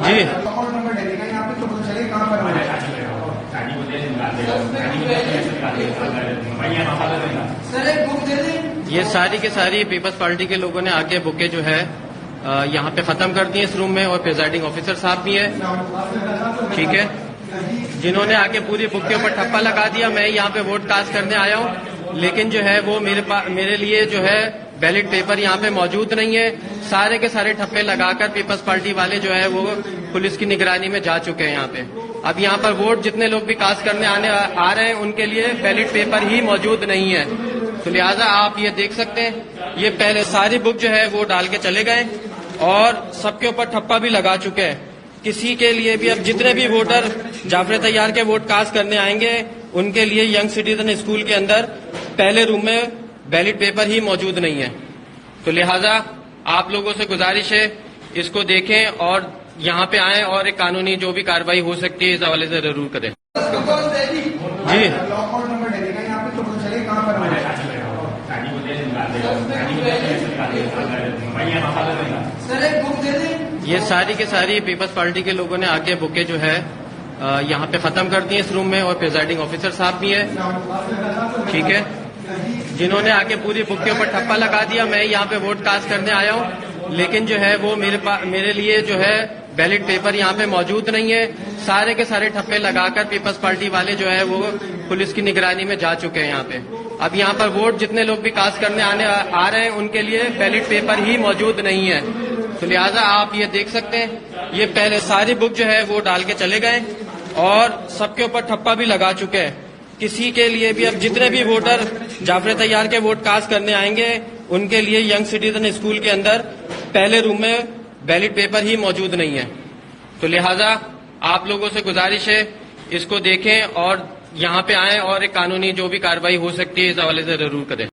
جی یہ ساری کے ساری پیپلز پارٹی کے لوگوں نے آ کے بکیں جو ہے یہاں پہ ختم کر دی ہیں اس روم میں، اور پریزائڈنگ آفیسر صاحب بھی ہیں، ٹھیک ہے، جنہوں نے آ کے پوری بک کے اوپر ٹھپا لگا دیا۔ میں یہاں پہ ووٹ کاسٹ کرنے آیا ہوں، لیکن جو ہے وہ میرے لیے جو ہے بیلٹ پیپر یہاں پہ موجود نہیں ہے۔ سارے کے سارے ٹھپے لگا کر پیپلز پارٹی والے جو ہے وہ پولیس کی نگرانی میں جا چکے ہیں یہاں پہ۔ اب یہاں پر ووٹ جتنے لوگ بھی کاسٹ کرنے آ رہے ہیں ان کے لیے بیلٹ پیپر ہی موجود نہیں ہے، تو لہٰذا آپ یہ دیکھ سکتے ہیں یہ پہلے ساری بک جو ہے وہ ڈال کے چلے گئے اور سب کے اوپر ٹھپا بھی لگا چکے ہیں۔ کسی کے لیے بھی اب جتنے بھی ووٹر جعفر طیار کے ووٹ کاسٹ کرنے آئیں گے ان کے لیے ینگ سٹیزن اسکول کے اندر پہلے روم میں بیلٹ پیپر ہی موجود نہیں ہے، تو لہٰذا آپ لوگوں سے گزارش ہے اس کو دیکھیں اور یہاں پہ آئیں اور ایک قانونی جو بھی کارروائی ہو سکتی ہے اس حوالے سے ضرور کریں۔ جی یہ ساری کے ساری پیپلز پارٹی کے لوگوں نے آ کے بکیں جو ہے یہاں پہ ختم کر دی ہیں اس روم میں، اور پریزائڈنگ آفیسر صاحب بھی ہیں، ٹھیک ہے، جنہوں نے آ کے پوری بک کے اوپر ٹھپا لگا دیا۔ میں یہاں پہ ووٹ کاسٹ کرنے آیا ہوں، لیکن جو ہے وہ میرے لیے جو ہے بیلٹ پیپر یہاں پہ موجود نہیں ہے۔ سارے کے سارے ٹھپے لگا کر پیپلز پارٹی والے جو ہے وہ پولیس کی نگرانی میں جا چکے ہیں یہاں پہ۔ اب یہاں پر ووٹ جتنے لوگ بھی کاسٹ کرنے آ رہے ہیں ان کے لیے بیلٹ پیپر ہی موجود نہیں ہے، تو لہٰذا آپ یہ دیکھ سکتے ہیں یہ پہلے ساری بک جو ہے وہ ڈال کے چلے گئے اور سب کے اوپر ٹھپا بھی لگا چکے ہیں۔ کسی کے لیے بھی اب جتنے بھی ووٹر جعفر طیار کے ووٹ کاسٹ کرنے آئیں گے ان کے لیے ینگ سٹیزن اسکول کے اندر پہلے روم میں بیلٹ پیپر ہی موجود نہیں ہے، تو لہٰذا آپ لوگوں سے گزارش ہے اس کو دیکھیں اور یہاں پہ آئیں اور ایک قانونی جو بھی کارروائی ہو سکتی ہے اس حوالے سے ضرور کریں۔